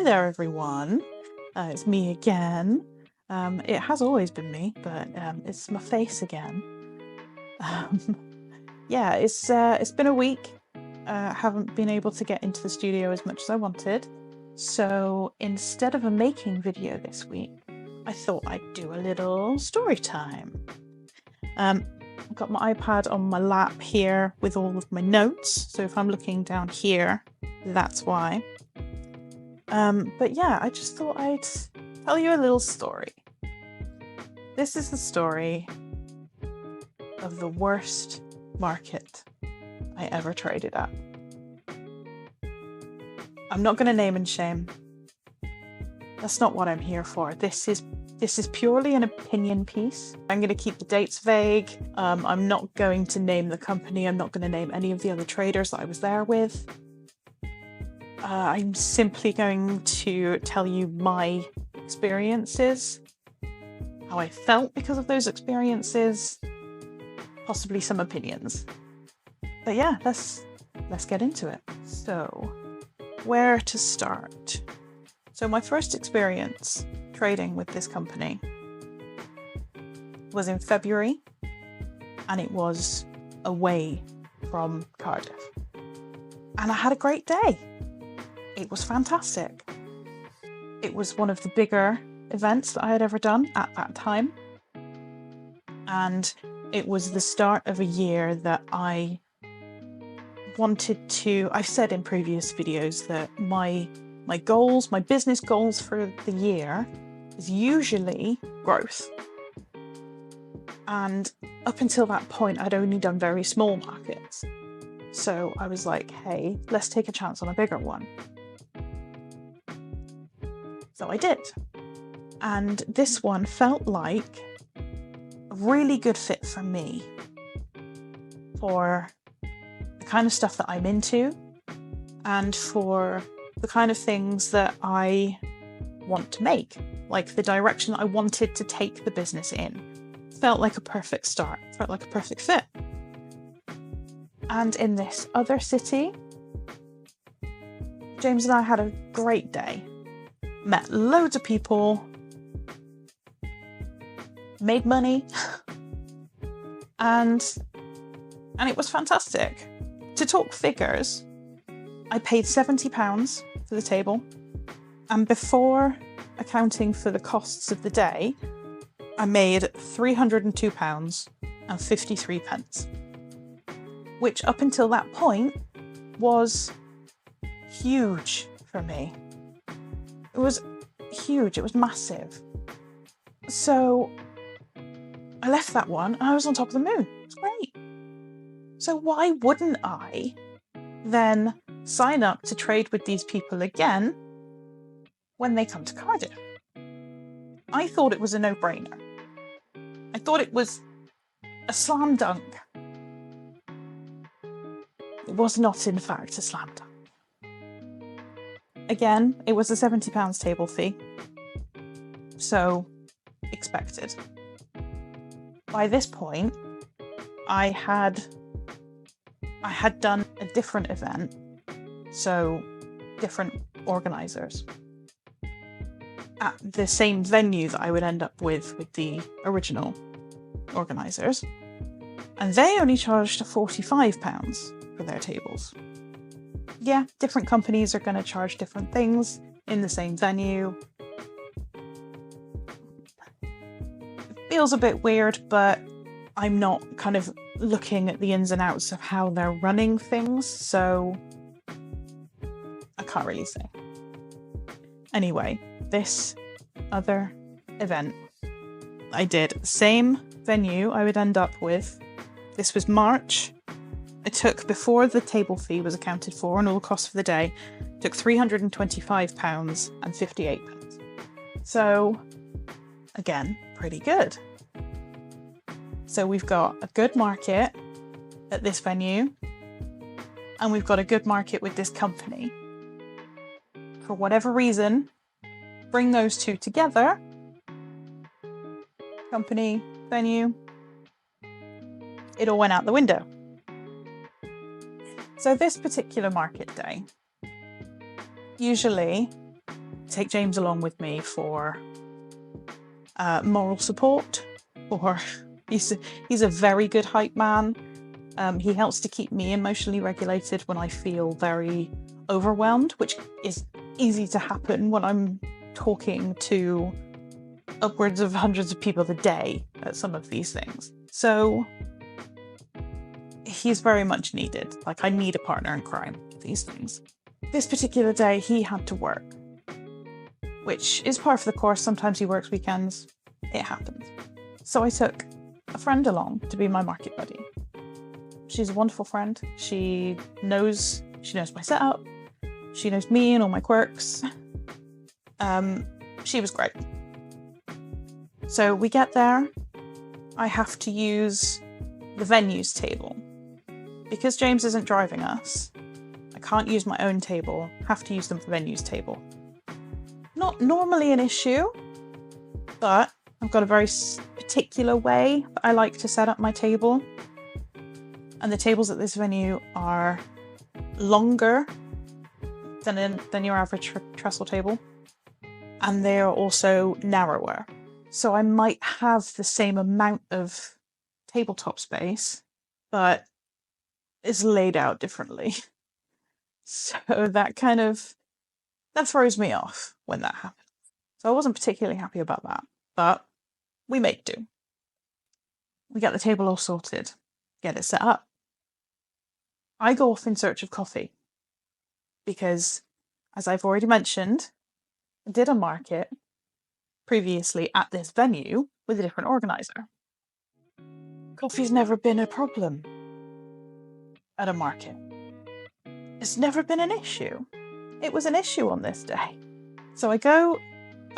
there, everyone. It's me again. It has always been me, but it's my face again. Yeah, it's been a week. Haven't been able to get into the studio as much as I wanted. So instead of a making video this week, I thought I'd do a little story time. I've got my iPad on my lap here with all of my notes. So if I'm looking down here, that's why. But yeah, I just thought I'd tell you a little story. This is the story of the worst market I ever traded at. I'm not going to name and shame. That's not what I'm here for. This is purely an opinion piece. I'm going to keep the dates vague. I'm not going to name the company. I'm not going to name any of the other traders that I was there with. I'm simply going to tell you my experiences, how I felt because of those experiences, possibly some opinions. But yeah, let's get into it. So, where to start? So my first experience trading with this company was in February, and it was away from Cardiff. And I had a great day. It was fantastic. It was one of the bigger events that I had ever done at that time. And it was the start of a year that I wanted to... I've said in previous videos that my goals, my business goals for the year is usually growth. And up until that point, I'd only done very small markets. So I was like, hey, let's take a chance on a bigger one. So I did. And this one felt like a really good fit for me, for the kind of stuff that I'm into and for the kind of things that I want to make, like the direction that I wanted to take the business in. Felt like a perfect start, felt like a perfect fit. And in this other city, James and I had a great day. Met loads of people, made money, and it was fantastic. To talk figures, I paid £70 for the table, and before accounting for the costs of the day, I made £302.53, which up until that point was huge for me. It was huge, it was massive. So I left that one and I was on top of the moon. It's great. So why wouldn't I then sign up to trade with these people again when they come to Cardiff? I thought it was a no-brainer. I thought it was a slam dunk. It was not, in fact, a slam dunk. Again, it was a £70 table fee, so expected. By this point, I had done a different event, so different organisers, at the same venue that I would end up with the original organisers, and they only charged £45 for their tables. Yeah, different companies are going to charge different things in the same venue. It feels a bit weird, but I'm not kind of looking at the ins and outs of how they're running things, so I can't really say. Anyway, this other event I did, same venue I would end up with. This was March. I took, before the table fee was accounted for and all the costs for the day, took £325.58. So, again, pretty good. So we've got a good market at this venue, and we've got a good market with this company. For whatever reason, bring those two together, company, venue, it all went out the window. So this particular market day, usually take James along with me for moral support, or he's a very good hype man. He helps to keep me emotionally regulated when I feel very overwhelmed, which is easy to happen when I'm talking to upwards of hundreds of people a day at some of these things. So he's very much needed. Like, I need a partner in crime for these things. This particular day, he had to work, which is part of the course. Sometimes he works weekends. It happens. So I took a friend along to be my market buddy. She's a wonderful friend. She knows my setup. She knows me and all my quirks. She was great. So we get there. I have to use the venues table. Because James isn't driving us, I can't use my own table. Have to use the venues table. Not normally an issue, but I've got a very particular way that I like to set up my table. And the tables at this venue are longer than your average trestle table. And they're also narrower. So I might have the same amount of tabletop space, but it's laid out differently. So that throws me off when that happens. So I wasn't particularly happy about that, but we make do. We get the table all sorted, get it set up. I go off in search of coffee because, as I've already mentioned, I did a market previously at this venue with a different organizer. Coffee's never been a problem at a market. It's never been an issue. It was an issue on this day. So I go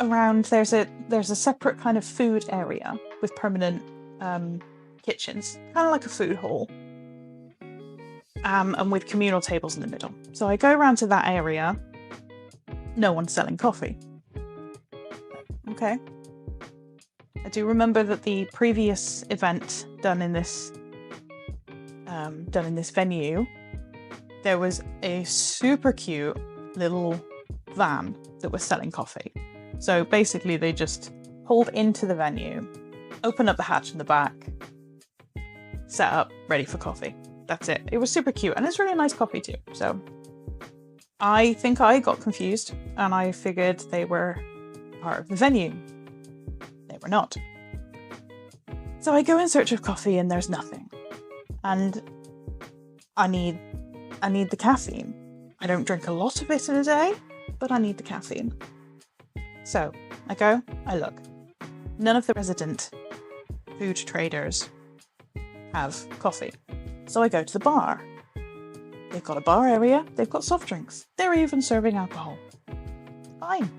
around, there's a separate kind of food area with permanent kitchens, kind of like a food hall, and with communal tables in the middle. So I go around to that area. No one's selling coffee. Okay. I do remember that the previous event done in this venue, there was a super cute little van that was selling coffee. So basically they just pulled into the venue, opened up the hatch in the back, set up, ready for coffee. That's it. It was super cute, and it's really nice coffee too. So I think I got confused and I figured they were part of the venue. They were not. So I go in search of coffee and there's nothing. And I need the caffeine. I don't drink a lot of it in a day, but I need the caffeine. So I go, I look. None of the resident food traders have coffee. So I go to the bar. They've got a bar area, they've got soft drinks. They're even serving alcohol. Fine.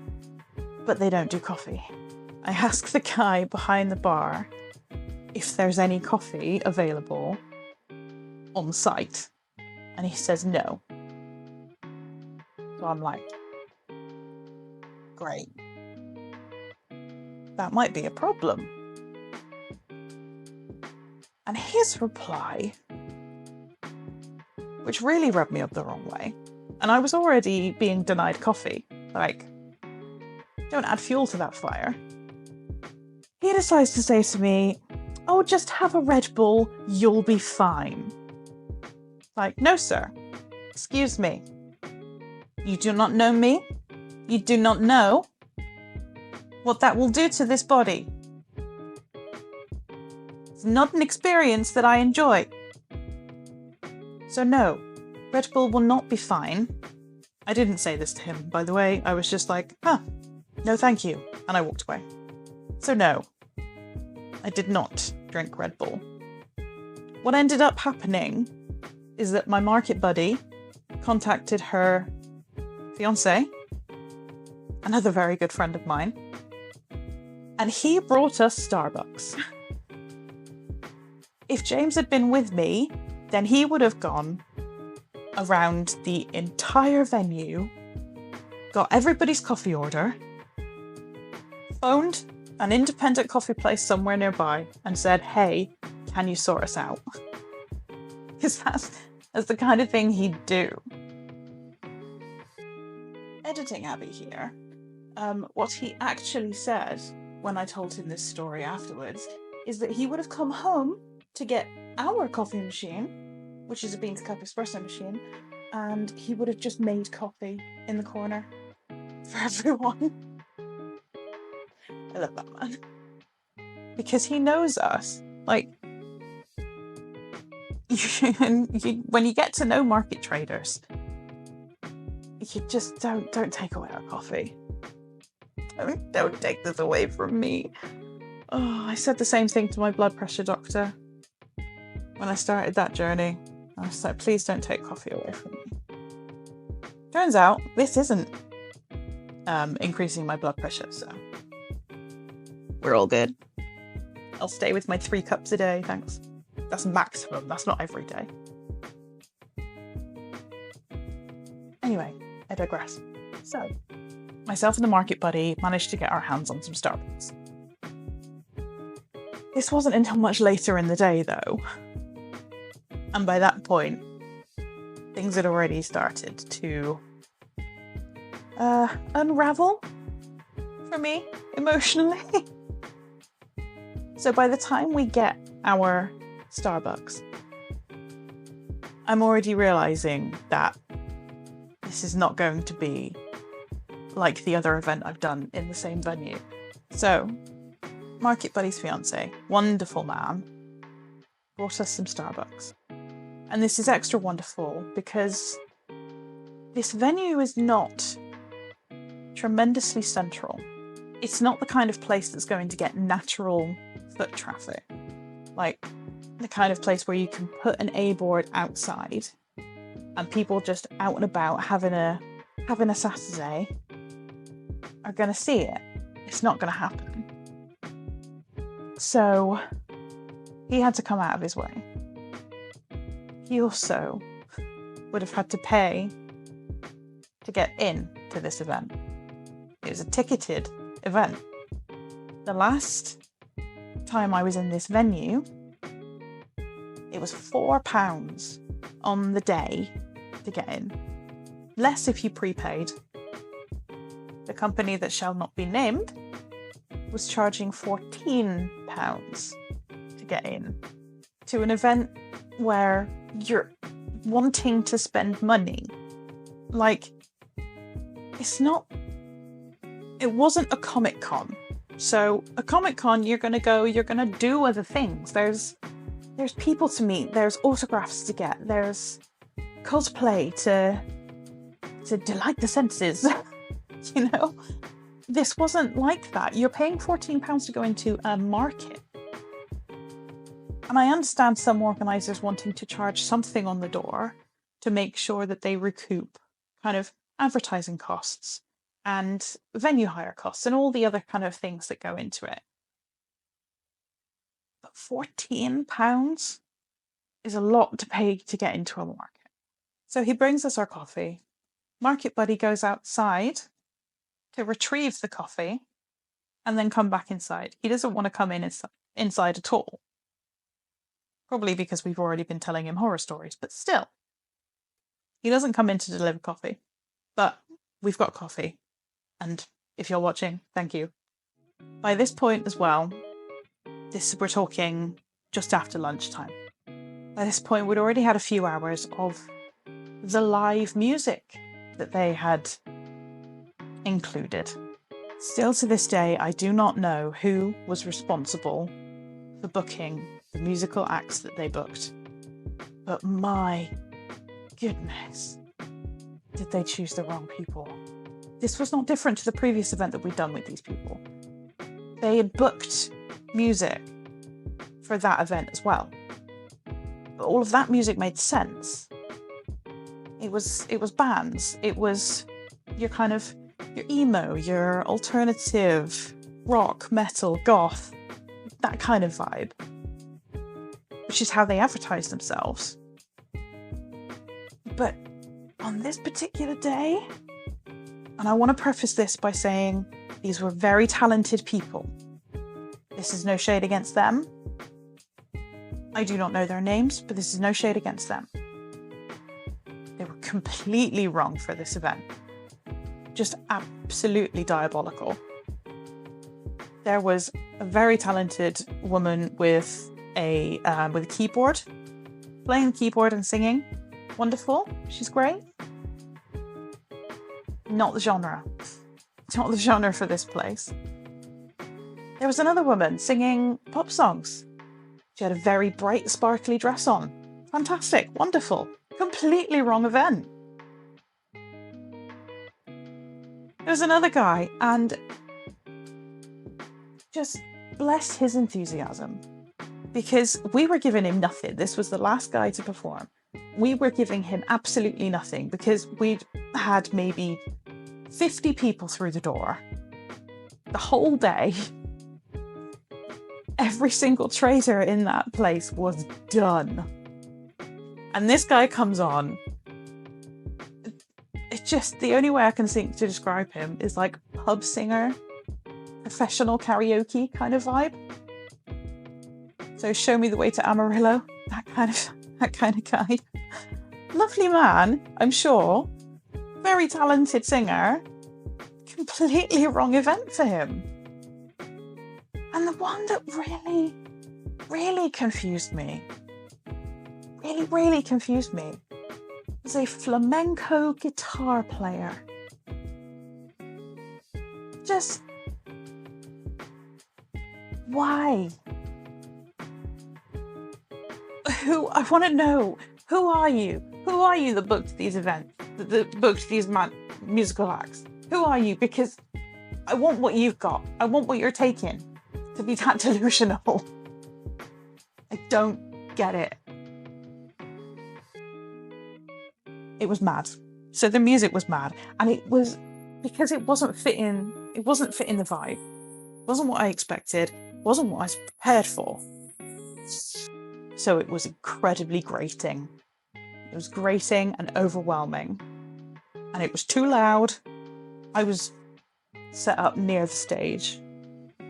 But they don't do coffee. I ask the guy behind the bar if there's any coffee available on site. And he says no. So I'm like, great. That might be a problem. And his reply, which really rubbed me up the wrong way, and I was already being denied coffee, like, don't add fuel to that fire. He decides to say to me, oh, just have a Red Bull, you'll be fine. Like, no, sir. Excuse me. You do not know me. You do not know what that will do to this body. It's not an experience that I enjoy. So no, Red Bull will not be fine. I didn't say this to him, by the way. I was just like, no thank you. And I walked away. So no, I did not drink Red Bull. What ended up happening is that my market buddy contacted her fiance, another very good friend of mine, and he brought us Starbucks. If James had been with me, then he would have gone around the entire venue, got everybody's coffee order, phoned an independent coffee place somewhere nearby and said, hey, can you sort us out? Because that's the kind of thing he'd do. Editing Abby here. What he actually said when I told him this story afterwards is that he would have come home to get our coffee machine, which is a bean to cup espresso machine, and he would have just made coffee in the corner for everyone. I love that man. Because he knows us. Like, when you get to know market traders, you just don't take away our coffee. Don't take this away from me. Oh, I said the same thing to my blood pressure doctor when I started that journey. I was like, please don't take coffee away from me. Turns out this isn't increasing my blood pressure, so we're all good. I'll stay with my 3 cups a day, thanks. That's maximum, that's not every day. Anyway, I digress. So, myself and the market buddy managed to get our hands on some Starbucks. This wasn't until much later in the day, though. And by that point, things had already started to unravel for me emotionally. So by the time we get our Starbucks, I'm already realizing that this is not going to be like the other event I've done in the same venue. So, Market Buddy's fiance, wonderful man, brought us some Starbucks. And this is extra wonderful because this venue is not tremendously central. It's not the kind of place that's going to get natural foot traffic. Like the kind of place where you can put an A-board outside and people just out and about having a Saturday are going to see it. It's not going to happen. So he had to come out of his way. He also would have had to pay to get in to this event. It was a ticketed event. The last time I was in this venue, it was £4 on the day to get in. Less if you prepaid. The company that shall not be named was charging £14 to get in to an event where you're wanting to spend money. Like, it wasn't a Comic-Con. So a Comic-Con, you're going to go, you're going to do other things. There's people to meet, there's autographs to get, there's cosplay to delight the senses. You know? This wasn't like that. You're paying £14 to go into a market. And I understand some organisers wanting to charge something on the door to make sure that they recoup kind of advertising costs and venue hire costs and all the other kind of things that go into it. But £14 is a lot to pay to get into a market. So he brings us our coffee. Market Buddy goes outside to retrieve the coffee and then come back inside. He doesn't want to come inside at all. Probably because we've already been telling him horror stories, but still. He doesn't come in to deliver coffee. But we've got coffee. And if you're watching, thank you. By this point as well, we're talking just after lunchtime. By this point, we'd already had a few hours of the live music that they had included. Still to this day, I do not know who was responsible for booking the musical acts that they booked. But my goodness, did they choose the wrong people? This was not different to the previous event that we'd done with these people. They had booked music for that event as well. But all of that music made sense. It was bands. It was your emo, your alternative, rock, metal, goth, that kind of vibe. Which is how they advertise themselves. But on this particular day, and I want to preface this by saying these were very talented people. This is no shade against them. I do not know their names, but this is no shade against them. They were completely wrong for this event. just absolutely diabolical. There was a very talented woman with a keyboard, playing the keyboard and singing. Wonderful. She's great. Not the genre. It's not the genre for this place. There was another woman singing pop songs. She had a very bright, sparkly dress on. Fantastic. Wonderful. Completely wrong event. There was another guy, and just bless his enthusiasm, because we were giving him nothing. This was the last guy to perform. We were giving him absolutely nothing because we'd had maybe 50 people through the door the whole day. Every single trader in that place was done. And this guy comes on. It's just, the only way I can think to describe him is like pub singer, professional karaoke kind of vibe. So show me the way to Amarillo, that kind of guy. Lovely man, I'm sure. Very talented singer. Completely wrong event for him. And the one that really, really confused me, really confused me, was a flamenco guitar player. Just, why? I want to know, who are you? Who are you that booked these events, that booked these musical acts? Who are you? Because I want what you've got. I want what you're taking to be that delusional. I don't get it. It was mad. So the music was mad, and it was because it wasn't fitting the vibe. It wasn't what I expected. It wasn't what I was prepared for. So it was incredibly grating. It was grating and overwhelming. And it was too loud. I was set up near the stage,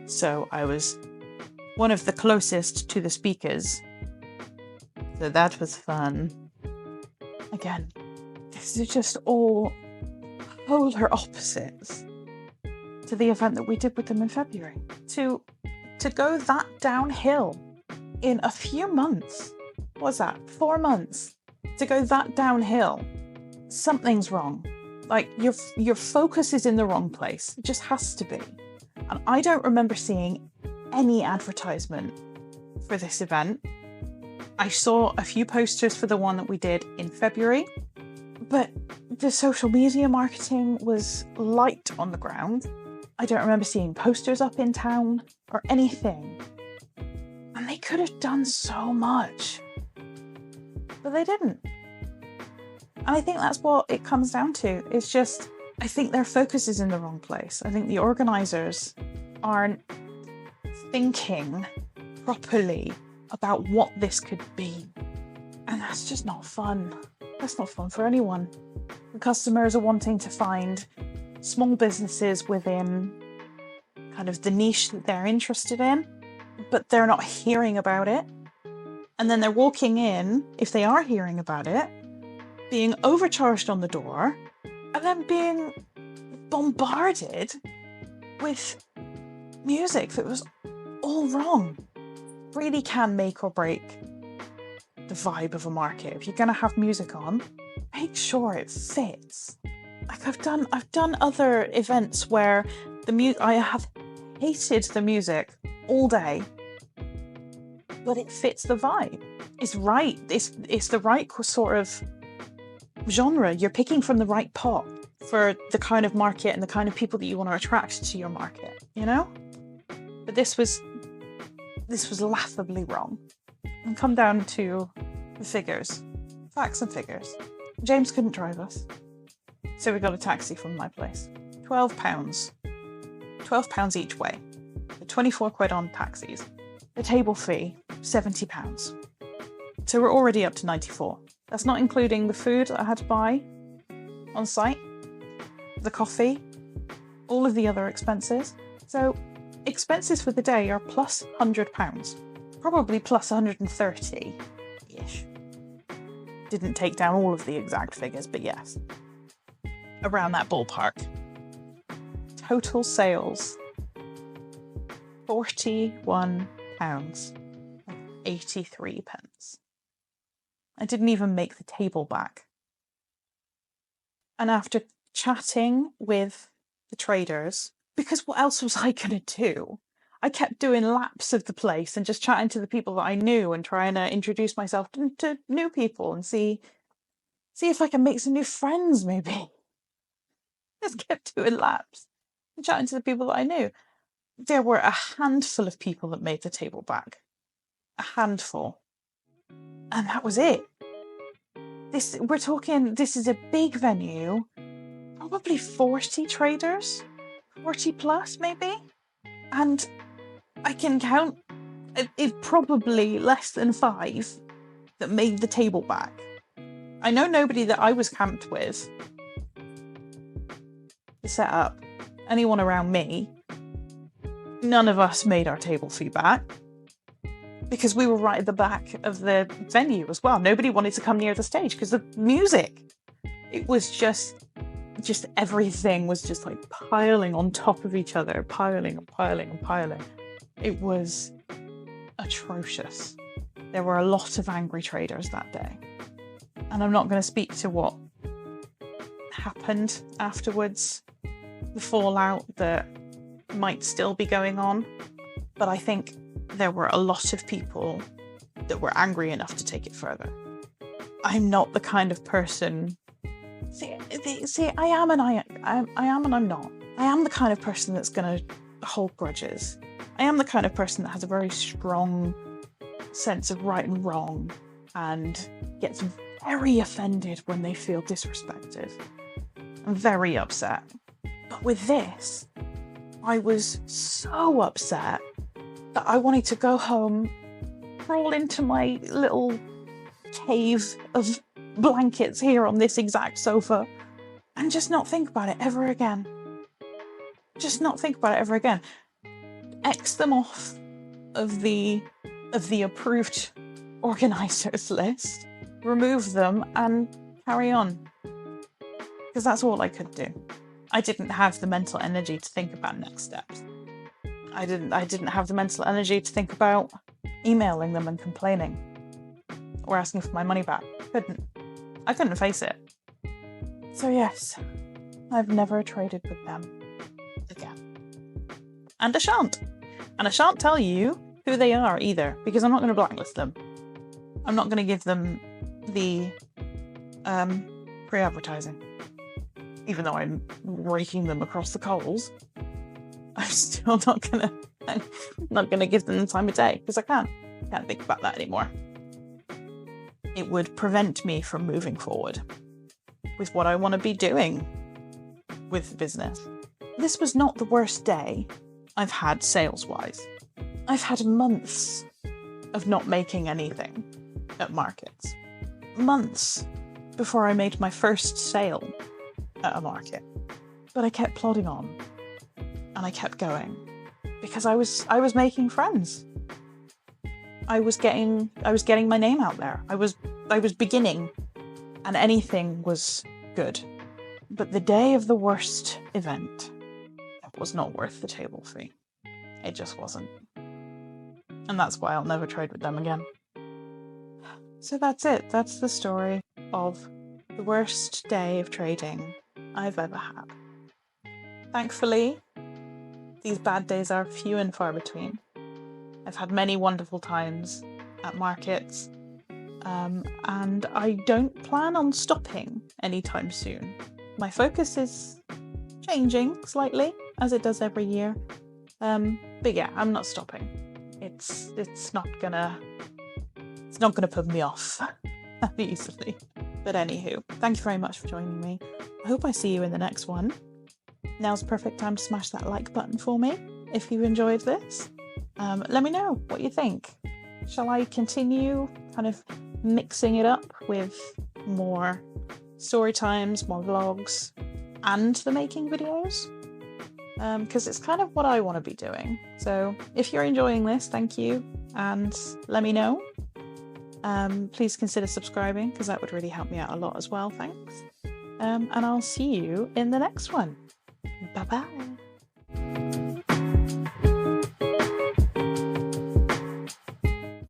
so I was one of the closest to the speakers. So that was fun. Again, this is just all polar opposites to the event that we did with them in February. To go that downhill in a few months. What's that? 4 months. To go that downhill. Something's wrong. Like, your focus is in the wrong place. It just has to be. And I don't remember seeing any advertisement for this event. I saw a few posters for the one that we did in February, but the social media marketing was light on the ground. I don't remember seeing posters up in town or anything. And they could have done so much, but they didn't. And I think that's what it comes down to. It's just, I think their focus is in the wrong place. I think the organisers aren't thinking properly about what this could be. And that's just not fun. That's not fun for anyone. The customers are wanting to find small businesses within kind of the niche that they're interested in, but they're not hearing about it. And then they're walking in, if they are hearing about it, being overcharged on the door, and then being bombarded with music that was all wrong. Really can make or break the vibe of a market. If you're going to have music on, make sure it fits. Like I've done other events where I have hated the music all day, but it fits the vibe. It's right. It's the right sort of genre. You're picking from the right pot for the kind of market and the kind of people that you want to attract to your market, you know? But this was laughably wrong. And come down to the figures. Facts and figures. James couldn't drive us, so we got a taxi from my place. £12. £12 each way. 24 quid on taxis. The table fee, £70. So we're already up to 94. That's not including the food that I had to buy on site, the coffee, all of the other expenses. So expenses for the day are plus £100, probably plus 130-ish. Didn't take down all of the exact figures, but yes, around that ballpark. total sales, £41.83. I didn't even make the table back. And after chatting with the traders, because what else was I going to do? I kept doing laps of the place and just chatting to the people that I knew and trying to introduce myself to new people and see if I can make some new friends, maybe. Just kept doing laps and chatting to the people that I knew. There were a handful of people that made the table back. A handful. And that was it. This is a big venue. Probably 40 traders. 40 plus, maybe. And I can count, it's probably less than 5 that made the table back. I know nobody that I was camped with to set up, anyone around me, none of us made our table fee back because we were right at the back of the venue as well. Nobody wanted to come near the stage because the music, it was just everything was just like piling on top of each other, piling and piling and piling. It was atrocious. There were a lot of angry traders that day. And I'm not going to speak to what happened afterwards, the fallout that might still be going on. But I think there were a lot of people that were angry enough to take it further. I'm not the kind of person... See, I am and I'm not. I am the kind of person that's going to hold grudges. I am the kind of person that has a very strong sense of right and wrong and gets very offended when they feel disrespected. I'm very upset. But with this, I was so upset that I wanted to go home, crawl into my little cave of blankets here on this exact sofa and just not think about it ever again. Just not think about it ever again. X them off of the approved organisers list, remove them and carry on. Because that's all I could do. I didn't have the mental energy to think about next steps. I didn't have the mental energy to think about emailing them and complaining or asking for my money back. I couldn't face it. So yes, I've never traded with them again. And I shan't. And I shan't tell you who they are either, because I'm not going to blacklist them. I'm not going to give them the pre-advertising. Even though I'm raking them across the coals, I'm still not gonna give them the time of day, because I can't think about that anymore. It would prevent me from moving forward with what I want to be doing with the business. This was not the worst day I've had sales-wise. I've had months of not making anything at markets. Months before I made my first sale at a market. But I kept plodding on and I kept going because I was making friends. I was getting my name out there. I was beginning and anything was good. But the day of the worst event, it was not worth the table fee. It just wasn't. And that's why I'll never trade with them again. So that's it. That's the story of the worst day of trading I've ever had. Thankfully, these bad days are few and far between. I've had many wonderful times at markets, and I don't plan on stopping anytime soon. My focus is changing slightly, as it does every year. But yeah, I'm not stopping. It's not gonna put me off that easily. But anywho, thank you very much for joining me. I hope I see you in the next one. Now's the perfect time to smash that like button for me if you enjoyed this. Let me know what you think. Shall I continue kind of mixing it up with more story times, more vlogs, and the making videos? Because it's kind of what I want to be doing. So if you're enjoying this, thank you, and let me know. Please consider subscribing because that would really help me out a lot as well, thanks. And I'll see you in the next one. Bye bye.